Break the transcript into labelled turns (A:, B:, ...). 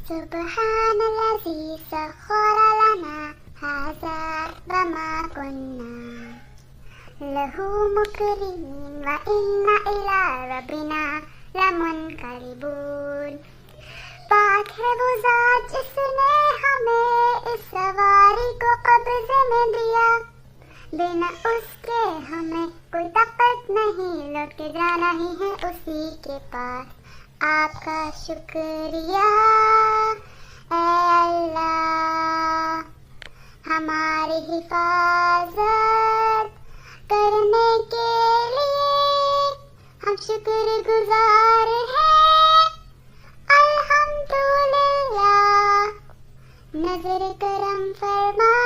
A: سبحان الذي سخر لنا هذا وما كنا له مقرنين وإنا إلى ربنا لمنقلبون۔ پاک ہے وہ ذات جس نے ہمیں اس سواری کو قبضے میں دیا، بنا اس کے ہمیں کوئی طاقت نہیں، لوٹ کے جانا ہی ہے اسی کے پاس۔ آپ کا شکریہ اے اللہ، ہماری حفاظت کرنے کے لیے ہم شکر گزار ہیں۔ الحمدللہ، نظر کرم فرما